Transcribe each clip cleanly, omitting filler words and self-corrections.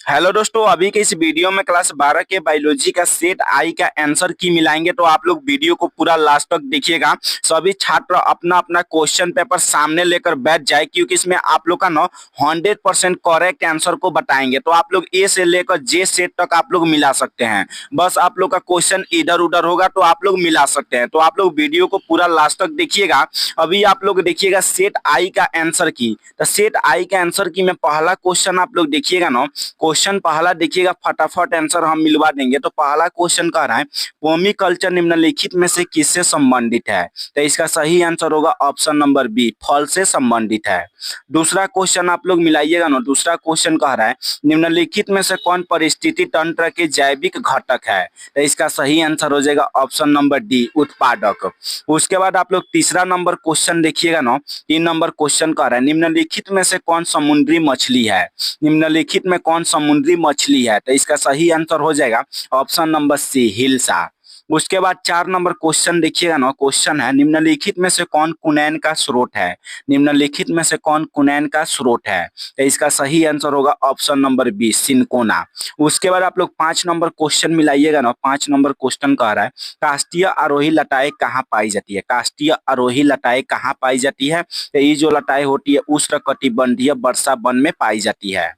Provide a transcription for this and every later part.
Hello दोस्तों, अभी के इस वीडियो में क्लास 12 के बायोलॉजी का सेट आई का आंसर की मिलाएंगे। तो आप लोग वीडियो को पूरा लास्ट तक देखिएगा। सभी छात्र अपना अपना क्वेश्चन पेपर सामने लेकर बैठ जाए, क्योंकि इसमें आप लोग का ना 100% करेक्ट आंसर को बताएंगे। तो आप लोग ए से लेकर जे सेट तक आप लोग मिला सकते हैं। बस आप लोग का क्वेश्चन इधर उधर होगा तो आप लोग मिला सकते हैं। तो आप लोग वीडियो को पूरा लास्ट तक देखिएगा। अभी आप लोग देखिएगा सेट आई का आंसर की। तो सेट आई का आंसर की में पहला क्वेश्चन आप लोग देखिएगा ना। क्वेश्चन पहला देखिएगा, फटाफट आंसर हम मिलवा देंगे। तो पहला क्वेश्चन कह रहा है पोमी कल्चर निम्नलिखित में से किससे संबंधित है। तो इसका सही आंसर होगा ऑप्शन नंबर बी, फल से संबंधित है। दूसरा क्वेश्चन आप लोग मिलाइएगा ना। दूसरा क्वेश्चन कह रहा है निम्नलिखित में से कौन परिस्थिति तंत्र के जैविक घटक है। तो इसका सही आंसर हो जाएगा ऑप्शन नंबर डी, उत्पादक। उसके बाद आप लोग तीसरा नंबर क्वेश्चन देखिएगा ना। 3 नंबर क्वेश्चन कह रहा है निम्नलिखित में से कौन समुद्री मछली है। निम्नलिखित में कौन समुद्री मछली है। तो इसका सही आंसर हो जाएगा ऑप्शन नंबर सी, हिल्सा। उसके बाद 4 नंबर क्वेश्चन देखिएगा ना। क्वेश्चन है निम्नलिखित में से कौन कुनैन का स्रोत है। निम्नलिखित में से कौन कुनैन का स्रोत है। तो इसका सही आंसर होगा ऑप्शन नंबर बी, सिनकोना। उसके बाद आप लोग 5 नंबर क्वेश्चन मिलाइएगा ना। 5 नंबर क्वेश्चन कह रहा है काष्ठीय आरोही लताएं कहाँ पाई जाती है। काष्ठीय आरोही लताएं कहाँ पाई जाती है। तो ये जो लताएं होती है उष्णकटिबंधीय वर्षा वन में पाई जाती है।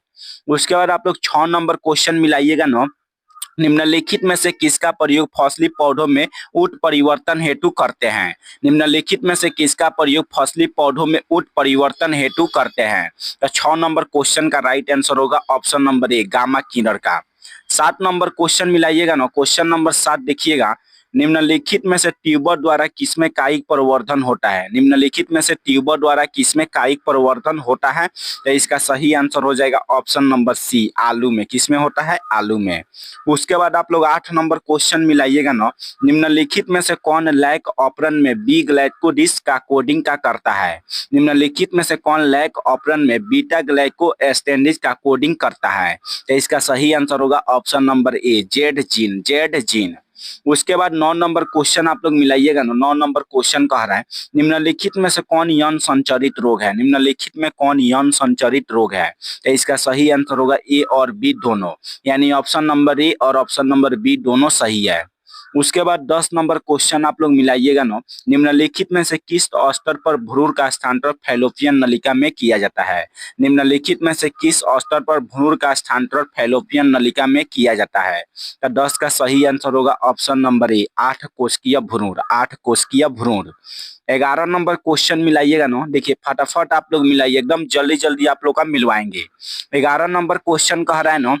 उसके बाद आप लोग 6 नंबर क्वेश्चन मिलाइएगा ना। निम्नलिखित में से किसका प्रयोग फसली पौधों में उट परिवर्तन हेतु करते हैं। निम्नलिखित में से किसका प्रयोग फसली पौधों में उट परिवर्तन हेतु करते हैं। तो 6 नंबर क्वेश्चन का राइट आंसर होगा ऑप्शन नंबर ए, गामा किन्नर का। 7 नंबर क्वेश्चन मिलाइएगा ना। क्वेश्चन नंबर 7 देखिएगा निम्नलिखित में से ट्यूबर द्वारा किसमें कायिक प्रवर्धन होता है। निम्नलिखित में से ट्यूबर द्वारा किसमें कायिक प्रवर्धन होता है। तो इसका सही आंसर हो जाएगा ऑप्शन नंबर सी, आलू में। किसमें होता है, आलू में। उसके बाद आप लोग 8 नंबर क्वेश्चन मिलाइएगा ना। निम्नलिखित में से कौन लैक ऑपरन में बी ग्लाइकोडिस का कोडिंग का करता है। निम्नलिखित में से कौन लैक ऑपरन में बीटा ग्लाइको एस्टेंडिस का कोडिंग करता है। तो इसका सही आंसर होगा option number A, Z gene, Z gene. उसके बाद 9 नंबर क्वेश्चन आप लोग मिलाइएगा ना। 9 नंबर क्वेश्चन कह रहा है निम्नलिखित में से कौन यौन संचरित रोग है। निम्नलिखित में कौन यौन संचरित रोग है। तो इसका सही आंसर होगा ए और बी दोनों, यानी ऑप्शन नंबर ए और ऑप्शन नंबर बी दोनों सही है। उसके बाद 10 नंबर क्वेश्चन आप लोग मिलाइएगा ना। निम्नलिखित में से किस स्तर पर भ्रूण का स्थानांतरण फैलोपियन नलिका में किया जाता है। निम्नलिखित में से किस स्तर पर भ्रूण का स्थानांतरण फैलोपियन नलिका में किया जाता है। तो 10 का सही आंसर होगा ऑप्शन नंबर ए, 8 कोशिकीय भ्रूण, 8 कोशिकीय भ्रूण। 11 नंबर क्वेश्चन मिलाइएगा ना। देखिए फटाफट आप लोग मिलाइए, एकदम जल्दी जल्दी आप लोग का मिलवाएंगे। 11 नंबर क्वेश्चन कह रहा है ना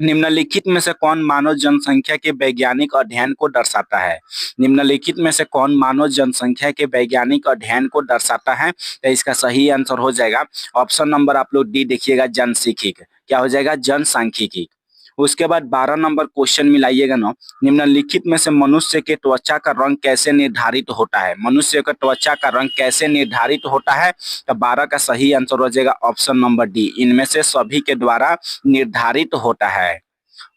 निम्नलिखित में से कौन मानव जनसंख्या के वैज्ञानिक अध्ययन को दर्शाता है। निम्नलिखित में से कौन मानव जनसंख्या के वैज्ञानिक अध्ययन को दर्शाता है। तो इसका सही आंसर हो जाएगा ऑप्शन नंबर आप लोग डी देखिएगा, जनसांख्यिकी। क्या हो जाएगा, जनसांख्यिकी। उसके बाद 12 नंबर क्वेश्चन मिलाइएगा ना। निम्नलिखित में से मनुष्य के त्वचा का रंग कैसे निर्धारित होता है। मनुष्य का त्वचा का रंग कैसे निर्धारित होता है। तो 12 का सही आंसर हो जाएगा ऑप्शन नंबर डी, इनमें से सभी के द्वारा निर्धारित होता है।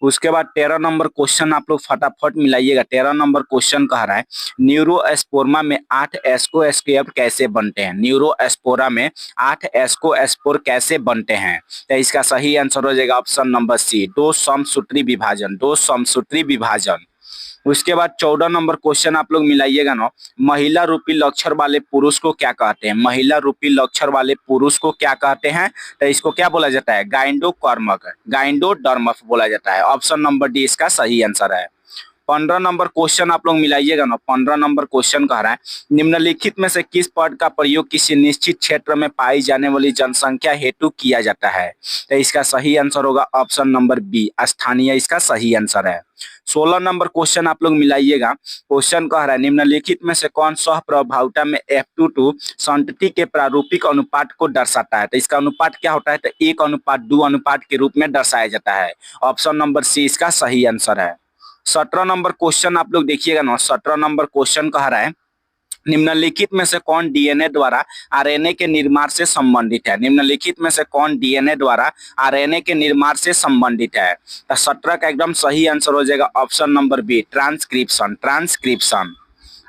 उसके बाद 13 नंबर क्वेश्चन आप लोग फटाफट मिलाइएगा। 13 नंबर क्वेश्चन कह रहा है न्यूरोएस्पोरमा में 8 एस्कोएस्केप कैसे बनते हैं। न्यूरोएस्पोरा में 8 एस्कोएस्पोर कैसे बनते हैं। तो इसका सही आंसर हो जाएगा ऑप्शन नंबर सी, 2 समसूत्री विभाजन, 2 समसूत्री विभाजन। उसके बाद 14 नंबर क्वेश्चन आप लोग मिलाइएगा ना। महिला रूपी लक्षण वाले पुरुष को क्या कहते हैं। महिला रूपी लक्षण वाले पुरुष को क्या कहते हैं। तो इसको क्या बोला जाता है, गाइंडोकर्मक, गाइंडोडर्मफ बोला जाता है। ऑप्शन नंबर डी इसका सही आंसर है। 15 नंबर क्वेश्चन आप लोग मिलाइएगा ना। 15 नंबर क्वेश्चन कह रहा है निम्नलिखित में से किस पद का प्रयोग किसी निश्चित क्षेत्र में पाई जाने वाली जनसंख्या हेतु किया जाता है। तो इसका सही आंसर होगा ऑप्शन नंबर बी, स्थानीय, इसका सही आंसर है। 16 नंबर क्वेश्चन आप लोग मिलाइएगा। क्वेश्चन कह रहा है निम्नलिखित में से कौन सहप्रभाविता में F2 संतति के प्रारूपिक अनुपात को दर्शाता है। तो इसका अनुपात क्या होता है, तो 1:2 अनुपात के रूप में दर्शाया जाता है। ऑप्शन नंबर सी इसका सही आंसर है। 17 नंबर क्वेश्चन आप लोग देखिएगा ना। 17 नंबर क्वेश्चन कह रहा है निम्नलिखित में से कौन डीएनए द्वारा आरएनए के निर्माण से संबंधित है। निम्नलिखित में से कौन डीएनए द्वारा आरएनए के निर्माण से संबंधित है। तो 17 का एकदम सही आंसर हो जाएगा option number B, transcription, transcription.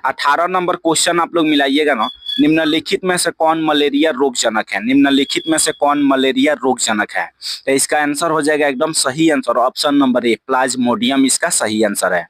18 number question आप लोग मिलाइएगा ना, निम्नलिखित में से कौन मलेरिया रोगजनक है, निम्नलिखित में से कौन मलेरिया रोगजनक है। तो इसका आंसर हो जाएगा एकदम सही answer option number A, Plasmodium इसका सही आंसर है।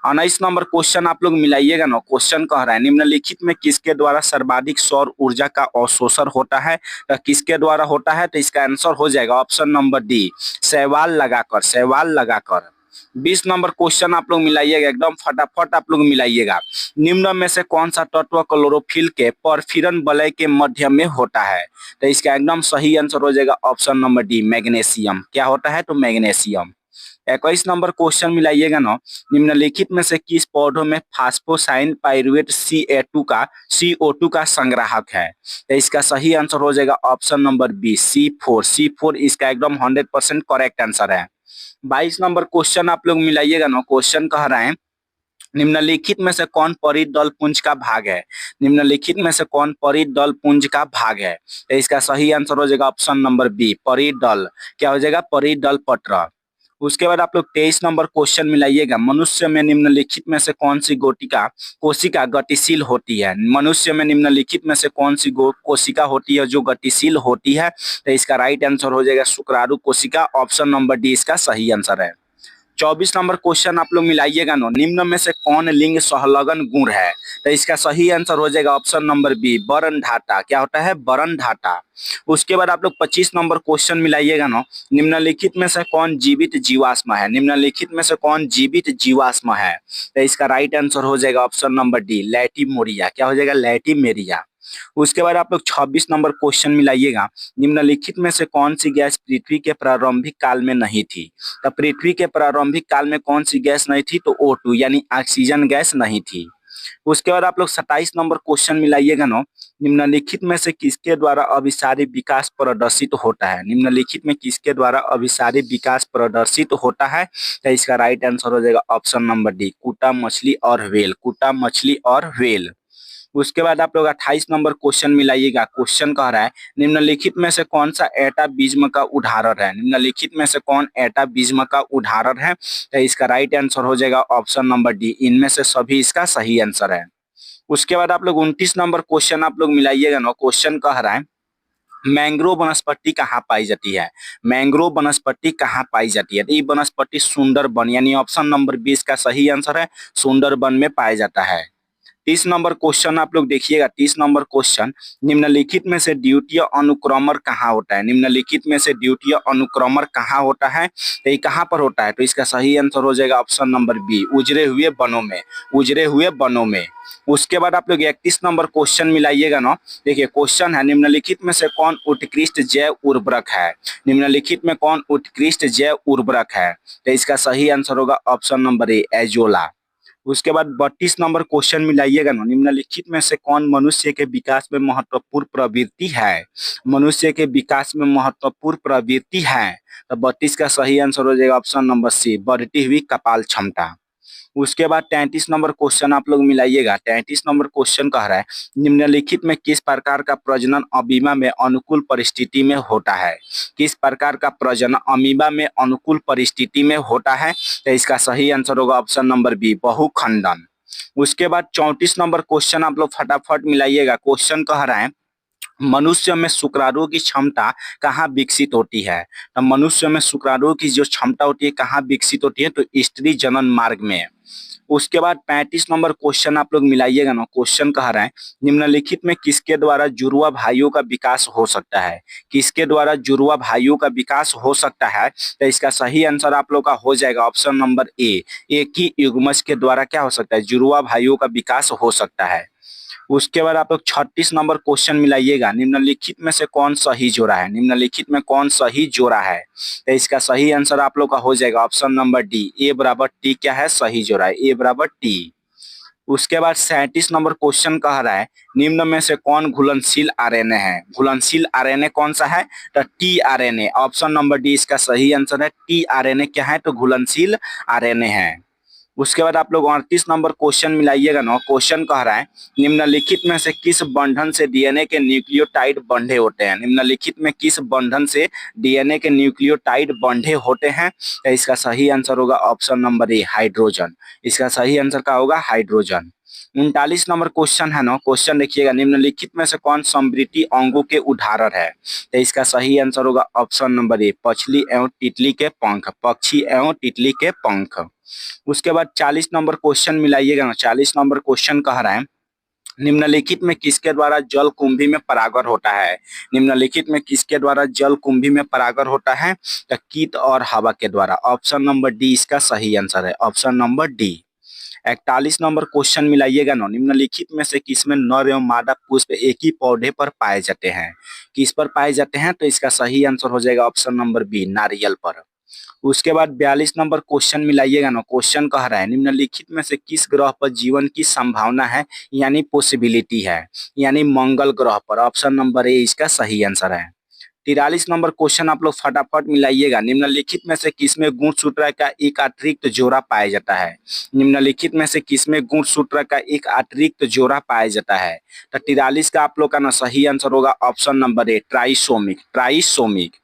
19 नंबर क्वेश्चन आप लोग मिलाइएगा ना, क्वेश्चन कह रहा है निम्नलिखित में किसके द्वारा सर्वाधिक सौर ऊर्जा का अवशोषण होता है, तो किसके द्वारा होता है, तो इसका आंसर हो जाएगा ऑप्शन नंबर डी, शैवाल लगाकर, शैवाल लगाकर। 20 नंबर क्वेश्चन आप लोग मिलाइएगा, एकदम फटाफट आप लोग मिलाइएगा। निम्न में से कौन सा तत्व क्लोरोफिल के परफिरन वलय के मध्य में होता है, तो इसका एकदम सही आंसर हो जाएगा ऑप्शन नंबर डी, मैग्नीशियम। क्या होता है, तो मैग्नीशियम। 21 नंबर क्वेश्चन मिलाइएगा ना, निम्नलिखित में से किस पौधों में फास्फोसाइन पाइरुवेट CO2 का संग्राहक है, तो इसका सही आंसर हो जाएगा ऑप्शन नंबर बी, C4 इसका एकदम 100% करेक्ट आंसर है। 22 नंबर क्वेश्चन आप लोग मिलाइएगा ना, क्वेश्चन कह रहे हैं निम्नलिखित में से कौन परिदल पुंज का भाग है, निम्नलिखित में से कौन परिदल पुंज का भाग है, तो इसका सही आंसर हो जाएगा ऑप्शन नंबर बी, परिदल। क्या हो जाएगा, परिदल पत्र। उसके बाद आप लोग 23 नंबर क्वेश्चन मिलाइएगा, मनुष्य में निम्नलिखित में से कौन सी कोशिका गतिशील होती है, मनुष्य में निम्नलिखित में से कौन सी कोशिका होती है जो गतिशील होती है, तो इसका राइट आंसर हो जाएगा शुक्राणु कोशिका, ऑप्शन नंबर डी इसका सही आंसर है। 24 नंबर क्वेश्चन आप लोग मिलाइएगा नो, निम्न में से कौन लिंग सहलगन गुण है, तो इसका सही आंसर हो जाएगा ऑप्शन नंबर बी, बरन धाता। क्या होता है, बरन धाता। उसके बाद आप लोग 25 नंबर क्वेश्चन मिलाइएगा नो, निम्नलिखित में से कौन जीवित जीवाश्म है, निम्नलिखित में से कौन जीवित जीवाश्म है, तो इसका राइट आंसर हो जाएगा ऑप्शन नंबर डी, लैटिमोरिया। क्या हो जाएगा, लैटिमेरिया। उसके बाद आप लोग 26 नंबर क्वेश्चन मिलाइएगा, निम्नलिखित में से कौन सी गैस पृथ्वी के प्रारंभिक काल में नहीं थी, तो पृथ्वी के प्रारंभिक काल में कौन सी गैस नहीं थी, तो O2 यानी ऑक्सीजन गैस नहीं थी। उसके बाद आप लोग 27 नंबर क्वेश्चन मिलाइएगा नो, निम्नलिखित में से किसके द्वारा अभिसारी विकास प्रदर्शित होता है, निम्नलिखित में किसके द्वारा अभिसारी विकास प्रदर्शित होता है, तो इसका राइट आंसर हो जाएगा ऑप्शन नंबर डी, कुटा मछली और व्हेल, कुटा मछली और व्हेल। उसके बाद आप लोग 28 नंबर क्वेश्चन मिलाइएगा, क्वेश्चन कह रहा है निम्नलिखित में से कौन सा एटाबिज्म का उदाहरण है, निम्नलिखित में से कौन एटाबिज्म का उदाहरण है, तो इसका राइट आंसर हो जाएगा ऑप्शन नंबर डी, इनमें से सभी इसका सही आंसर है। उसके बाद आप लोग 29 नंबर क्वेश्चन आप लोग मिलाइएगा ना, क्वेश्चन कह रहा है मैंग्रोव वनस्पति कहाँ पाई जाती है, मैंग्रोव वनस्पति कहाँ पाई जाती है, तो ये वनस्पति सुंदरबन यानी ऑप्शन नंबर 20 का सही आंसर है, सुंदरबन में पाया जाता है। 30 नंबर क्वेश्चन आप लोग देखिएगा, 30 नंबर क्वेश्चन, निम्नलिखित में से द्वितीय अनुक्रमण कहाँ होता है, निम्नलिखित में से द्वितीय अनुक्रमण कहाँ होता है, तो ये कहाँ पर होता है, तो इसका सही आंसर हो जाएगा ऑप्शन नंबर बी, उजरे हुए वनों में, उजरे हुए वनों में। उसके बाद आप लोग 31 नंबर क्वेश्चन मिलाइएगा ना, देखिए क्वेश्चन है निम्नलिखित में से कौन उत्कृष्ट जैव उर्वरक है, निम्नलिखित में कौन उत्कृष्ट जैव उर्वरक है, तो इसका सही आंसर होगा ऑप्शन नंबर ए, एजोला। उसके बाद 32 नंबर क्वेश्चन मिलाइएगा ना, निम्नलिखित में से कौन मनुष्य के विकास में महत्वपूर्ण प्रवृत्ति है, मनुष्य के विकास में महत्वपूर्ण प्रवृत्ति है, तो 32 का सही आंसर हो जाएगा ऑप्शन नंबर सी, बढ़ती हुई कपाल क्षमता। उसके बाद 33 नंबर क्वेश्चन आप लोग मिलाइएगा, 33 नंबर क्वेश्चन कह रहा है निम्नलिखित में किस प्रकार का प्रजनन अमीबा में अनुकूल परिस्थिति में होता है, किस प्रकार का प्रजनन अमीबा में अनुकूल परिस्थिति में होता है, तो इसका सही आंसर होगा ऑप्शन नंबर बी, बहुखंडन। उसके बाद 34 नंबर क्वेश्चन आप लोग फटाफट मिलाइएगा, क्वेश्चन कह रहा है मनुष्य में शुक्राणु की क्षमता कहाँ विकसित होती है, तो मनुष्य में शुक्राणु की जो क्षमता होती है कहाँ विकसित होती है, तो स्त्री जनन मार्ग में। उसके बाद 35 नंबर क्वेश्चन आप लोग मिलाइएगा ना, क्वेश्चन कह रहा है निम्नलिखित में किसके द्वारा जुड़वा भाइयों का विकास हो सकता है, किसके द्वारा जुड़वा भाइयों का विकास हो सकता है, तो इसका सही आंसर आप लोग का हो जाएगा ऑप्शन नंबर ए, एक ही युग्मज के द्वारा क्या हो सकता है, जुड़वा भाइयों का विकास हो सकता है। उसके बाद आप लोग 36 नंबर क्वेश्चन मिलाइएगा, निम्नलिखित में से कौन सही जोड़ा है, निम्नलिखित में कौन सही जोड़ा है, तो इसका सही आंसर आप लोग का हो जाएगा ऑप्शन नंबर डी, ए बराबर टी क्या है, सही जोड़ा है, ए बराबर टी। उसके बाद 37 नंबर क्वेश्चन कह रहा है निम्न में से कौन घुलनशील आरएनए है, घुलनशील आरएनए कौन सा है, तो T RNA, option number D इसका सही आंसर है, टी आरएनए क्या है, तो घुलनशील आरएनए है। उसके बाद आप लोग 38 नंबर क्वेश्चन मिलाइएगा ना, क्वेश्चन कह रहा है निम्नलिखित में से किस बंधन से डीएनए के न्यूक्लियोटाइड बंधे होते हैं, निम्नलिखित में किस बंधन से डीएनए के न्यूक्लियोटाइड बंधे होते हैं, तो इसका सही आंसर होगा ऑप्शन नंबर ए, हाइड्रोजन, इसका सही आंसर क्या होगा, हाइड्रोजन। 39 नंबर क्वेश्चन है ना, क्वेश्चन देखिएगा, निम्नलिखित में से कौन समृद्धि अंगों के उदाहरण है? तो इसका सही आंसर होगा ऑप्शन नंबर ए, पक्षी एवं तितली के पंख, पक्षी एवं तितली के पंख। उसके बाद 40 नंबर क्वेश्चन मिलाइएगा ना, 40 नंबर क्वेश्चन कह रहा है, निम्नलिखित में किसके द्वारा जल कुंभी में परागण होता है? निम्नलिखित में किसके द्वारा जल कुंभी में परागण होता है? तो कीट और हवा के द्वारा। ऑप्शन नंबर डी इसका सही आंसर है, option number D. 41 number question मिलाइएगा ना, निम्नलिखित में से किसमें नर एवं मादा पुष्प एक ही पौधे पर पाए जाते हैं? किस पर पाए जाते हैं? तो इसका सही आंसर हो जाएगा ऑप्शन नंबर बी, नारियल पर। उसके बाद 42 नंबर क्वेश्चन मिलाइएगा ना, क्वेश्चन कह रहा है, निम्नलिखित में से किस ग्रह पर जीवन की संभावना है, यानी पॉसिबिलिटी है? यानी मंगल ग्रह पर। ऑप्शन नंबर ए इसका सही आंसर है। 43 नंबर क्वेश्चन आप लोग फटाफट मिलाइएगा, निम्नलिखित में से किसमें गुणसूत्र का एक अतिरिक्त जोड़ा पाया जाता है? निम्नलिखित में से किसमें गुणसूत्र का एक अतिरिक्त जोड़ा पाया जाता है? तो 43 का आप लोग का ना सही आंसर होगा option number A, trisomic, trisomic.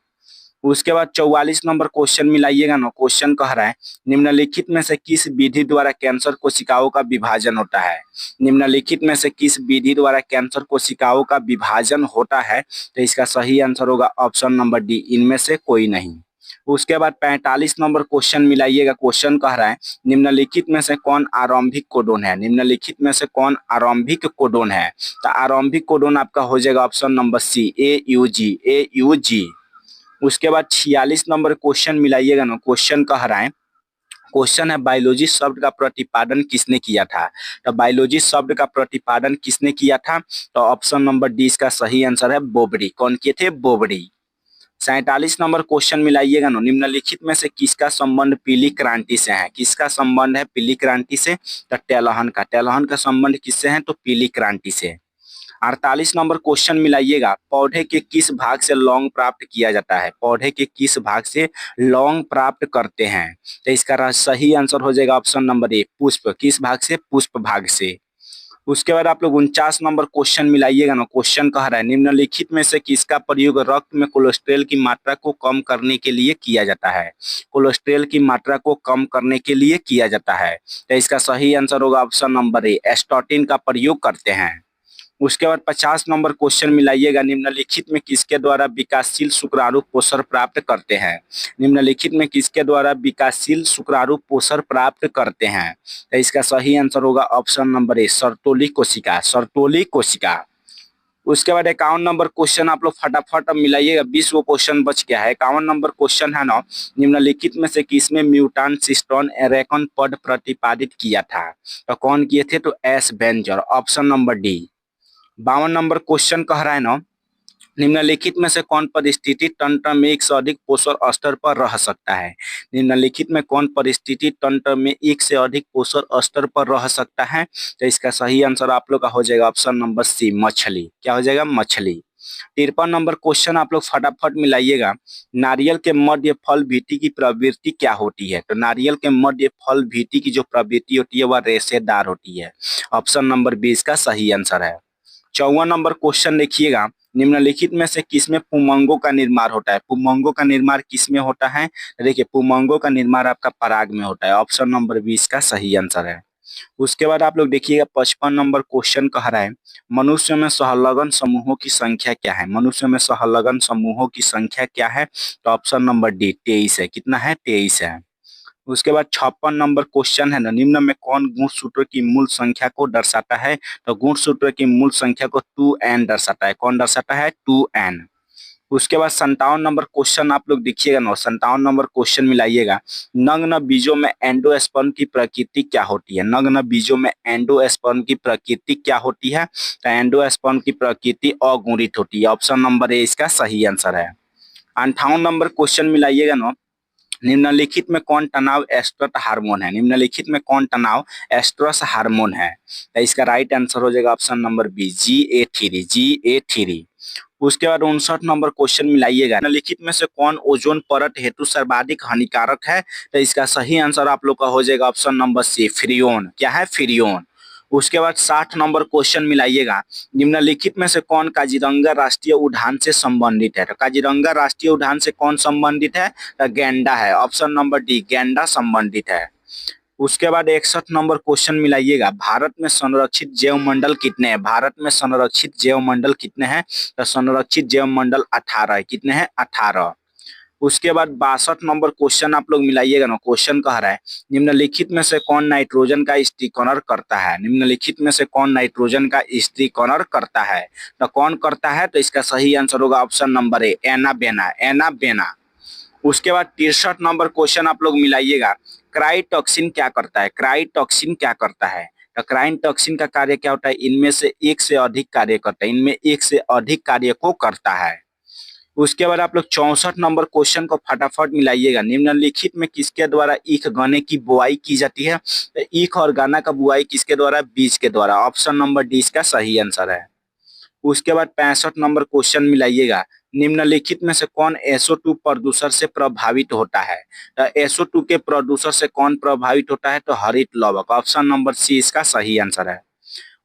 उसके बाद 44 नंबर क्वेश्चन मिलाइएगा ना, क्वेश्चन कह रहा है, निम्नलिखित में से किस विधि द्वारा कैंसर कोशिकाओं का विभाजन होता है? निम्नलिखित में से किस विधि द्वारा कैंसर कोशिकाओं का विभाजन होता है? तो इसका सही आंसर होगा ऑप्शन नंबर डी, इनमें से कोई नहीं। उसके बाद 45 नंबर क्वेश्चन मिलाइएगा, क्वेश्चन कह रहा है, निम्नलिखित में से कौन आरंभिक कोडोन है? निम्नलिखित में से कौन आरंभिक कोडोन है? तो आरंभिक कोडोन आपका हो जाएगा option number C, AUG, AUG। उसके बाद 46 नंबर क्वेश्चन मिलाइएगा ना, क्वेश्चन कह रहा है, क्वेश्चन है, बायोलॉजी शब्द का प्रतिपादन किसने किया था? तो बायोलॉजी शब्द का प्रतिपादन किसने किया था? तो ऑप्शन नंबर डी इसका सही आंसर है, बोबड़ी। कौन किए थे? बोबड़ी। 47 नंबर क्वेश्चन मिलाइएगा ना, निम्नलिखित में से किसका संबंध पीली क्रांति से है? किसका संबंध है पीली क्रांति से? तो टेलहन का। टेलहन का संबंध किससे है? तो पीली क्रांति से। 48 नंबर क्वेश्चन मिलाइएगा, पौधे के किस भाग से लौंग प्राप्त किया जाता है? पौधे के किस भाग से लौंग प्राप्त करते हैं? तो इसका सही आंसर हो जाएगा ऑप्शन नंबर ए, पुष्प। किस भाग से? पुष्प भाग से। उसके बाद आप लोग 49 नंबर क्वेश्चन मिलाइएगा ना, क्वेश्चन कह रहा है, निम्नलिखित में से किसका प्रयोग रक्त में कोलेस्ट्रॉल की मात्रा को कम करने के लिए किया जाता है? कोलेस्ट्रॉल की मात्रा को कम करने के लिए किया जाता है। तो इसका सही आंसर होगा ऑप्शन नंबर ए, स्टैटिन का प्रयोग करते हैं। उसके बाद 50 नंबर क्वेश्चन मिलाइएगा, निम्नलिखित में किसके द्वारा विकासशील शुक्राणु पोषण प्राप्त करते हैं? निम्नलिखित में किसके द्वारा विकासशील शुक्राणु पोषण प्राप्त करते हैं? तो इसका सही आंसर होगा ऑप्शन नंबर ए, सर्तोली कोशिका, सर्तोली कोशिका। उसके बाद 51 नंबर क्वेश्चन आप लोग फटाफट मिलाइएगा, 20 वो क्वेश्चन बच गया है। 51 नंबर क्वेश्चन है ना, निम्नलिखित में से किसमें म्यूटान सिस्टोन एरेकन पद प्रतिपादित किया था? तो कौन किए थे? तो S Berger, option number D. 52 number question कह रहा है ना, निम्नलिखित में से कौन परिस्थिति तंत्र में एक से अधिक पोषण स्तर पर रह सकता है? निम्नलिखित में कौन परिस्थिति तंत्र में एक से अधिक पोषण स्तर पर रह सकता है? तो इसका सही आंसर आप लोग का हो जाएगा ऑप्शन नंबर सी, मछली। क्या हो जाएगा? मछली। 53 नंबर क्वेश्चन आप लोग फटाफट मिलाइएगा, नारियल के मध्य फल भीति की प्रवृत्ति क्या होती है? तो नारियल के मध्य फल भीति की जो प्रवृत्ति होती है वह रेशेदार होती है। ऑप्शन नंबर बी इसका सही आंसर है। 54 नंबर क्वेश्चन देखिएगा, निम्नलिखित में से किसमें पुमंगों का निर्माण होता है? पुमंगों का निर्माण किसमें होता है? देखिए, पुमंगों का निर्माण आपका पराग में होता है। ऑप्शन नंबर 20 का सही आंसर है। उसके बाद आप लोग देखिएगा 55 नंबर क्वेश्चन कह रहा है, मनुष्य में सहलगन समूहों की संख्या क्या है? मनुष्य में सहलगन समूहों की संख्या क्या है? तो ऑप्शन नंबर डी 23 है। कितना है? 23 है। उसके बाद 56 नंबर क्वेश्चन है ना, निम्न में कौन गुणसूत्र की मूल संख्या को दर्शाता है? तो गुणसूत्र की मूल संख्या को 2n दर्शाता है। कौन दर्शाता है? 2n। उसके बाद 57 नंबर क्वेश्चन आप लोग देखिएगा ना, 57 नंबर क्वेश्चन मिलाइएगा, नग्न बीजों में एंडोस्पर्म की प्रकृति क्या होती है? नग्न बीजों में एंडोस्पर्म की प्रकृति क्या होती है? तो एंडोस्पर्म की प्रकृति अगुणित होती है। ऑप्शन नंबर ए इसका सही आंसर है। 58 नंबर क्वेश्चन मिलाइएगा ना, निम्नलिखित में कौन तनाव एस्ट्रस हार्मोन है? निम्नलिखित में कौन तनाव एस्ट्रस हार्मोन है? तो इसका राइट आंसर हो जाएगा option number B, GA3, GA3। उसके बाद 59 नंबर क्वेश्चन मिलाइएगा, निम्नलिखित में से कौन ओजोन परत हेतु सर्वाधिक हानिकारक है? तो इसका सही आंसर आप लोग का हो जाएगा ऑप्शन नंबर सी, फ्रियोन। क्या है? फ्रियोन। उसके बाद 60 नंबर क्वेश्चन मिलाइएगा, निम्नलिखित में से कौन काजीरंगा राष्ट्रीय उद्यान से संबंधित है? तो काजीरंगा राष्ट्रीय उद्यान से कौन संबंधित है? तो गैंडा है। ऑप्शन नंबर डी, गैंडा संबंधित है। उसके बाद 61 नंबर क्वेश्चन मिलाइएगा, भारत में संरक्षित जैव मंडल कितने हैं? भारत में संरक्षित जैव मंडल कितने हैं? तो संरक्षित जैव मंडल 18 है। कितने हैं? 18। उसके बाद 62 नंबर क्वेश्चन आप लोग मिलाइएगा ना। क्वेश्चन कह रहा है निम्नलिखित में से कौन नाइट्रोजन का स्टिक्नर करता है? निम्नलिखित में से कौन नाइट्रोजन का स्टिक्नर करता है? तो कौन करता है? तो इसका सही आंसर होगा ऑप्शन नंबर ए, एना बेना, एना बेना। उसके बाद 63 नंबर क्वेश्चन आप लोग मिलाइएगा, क्राइटॉक्सिन क्या करता है? क्राइटॉक्सिन क्या करता है? तो क्राइटॉक्सिन का कार्य क्या होता है? इनमें से एक से अधिक कार्य करता है, इनमें एक से अधिक कार्य को करता है। उसके बाद आप लोग 64 नंबर क्वेश्चन को फटाफट मिलाइएगा, निम्नलिखित में किसके द्वारा ईख गन्ने की बुआई की जाती है? तो ईख और गन्ना का बुआई किसके द्वारा? बीज के द्वारा। ऑप्शन नंबर डी इसका सही आंसर है। उसके बाद 65 नंबर क्वेश्चन मिलाइएगा, निम्नलिखित में से कौन SO2 प्रदूषण से प्रभावित होता है? तो SO2 के प्रदूषण से कौन प्रभावित होता है? तो हरित लवक। ऑप्शन नंबर सी इसका सही आंसर है।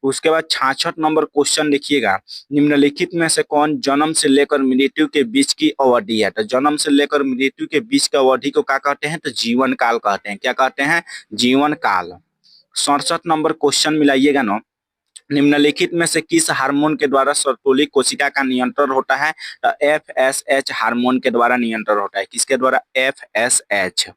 उसके बाद 66 नंबर क्वेश्चन देखिएगा, निम्नलिखित में से कौन जन्म से लेकर मृत्यु के बीच की अवधि है? तो जन्म से लेकर मृत्यु के बीच की अवधि को क्या कहते हैं? तो जीवन काल कहते हैं। क्या कहते हैं? जीवन काल। 67 नंबर क्वेश्चन मिलाइएगा ना, निम्नलिखित में से किस हार्मोन के द्वारा सर्तोलिक कोशिका का नियंत्रण होता है? तो FSH हार्मोन के द्वारा नियंत्रण होता है। किसके द्वारा? FSH।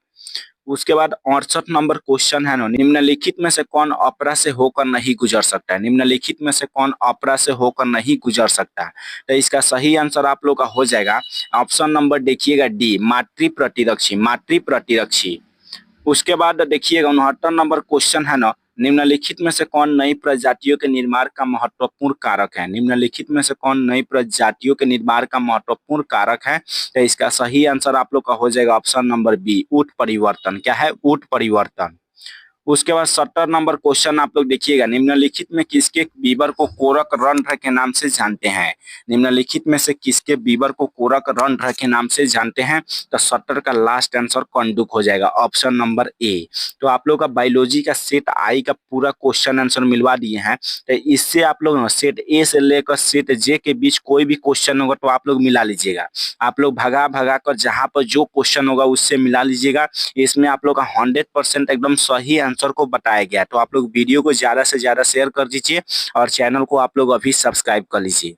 उसके बाद 68 नंबर क्वेश्चन है ना, निम्नलिखित में से कौन ऑपरा से होकर नहीं गुजर सकता है? निम्नलिखित में से कौन ऑपरा से होकर नहीं गुजर सकता है? तो इसका सही आंसर आप लोग का हो जाएगा ऑप्शन नंबर देखिएगा डी, मातृ प्रतिरक्षी, मातृ प्रतिरक्षी। उसके बाद देखिएगा 69 नंबर क्वेश्चन है ना, निम्नलिखित में से कौन नई प्रजातियों के निर्माण का महत्वपूर्ण कारक है? निम्नलिखित में से कौन नई प्रजातियों के निर्माण का महत्वपूर्ण कारक है? तो इसका सही आंसर आप लोग का हो जाएगा ऑप्शन नंबर बी, ऊट परिवर्तन। क्या है? ऊट परिवर्तन। उसके बाद 70 नंबर क्वेश्चन आप लोग देखिएगा, निम्नलिखित में किसके बीबर को कोरक रणध्र के नाम से जानते हैं? निम्नलिखित में से किसके बीबर को कोरक रणध्र के नाम से जानते हैं? तो 70 का लास्ट आंसर कंडुक हो जाएगा, ऑप्शन नंबर ए। तो आप लोग का बायोलॉजी का सेट आई का पूरा क्वेश्चन आंसर मिलवा दिए हैं। तो इससे आप लोग सेट ए से लेकर सेट जे के बीच कोई भी क्वेश्चन होगा तो आप लोग मिला लीजिएगा। आप लोग भगा भगा कर जहां पर जो क्वेश्चन होगा उससे मिला लीजिएगा। इसमें आप लोग का 100% एकदम सही आंसर को बताया गया। तो आप लोग वीडियो को ज्यादा से ज्यादा शेयर कर दीजिए और चैनल को आप लोग अभी सब्सक्राइब कर लीजिए।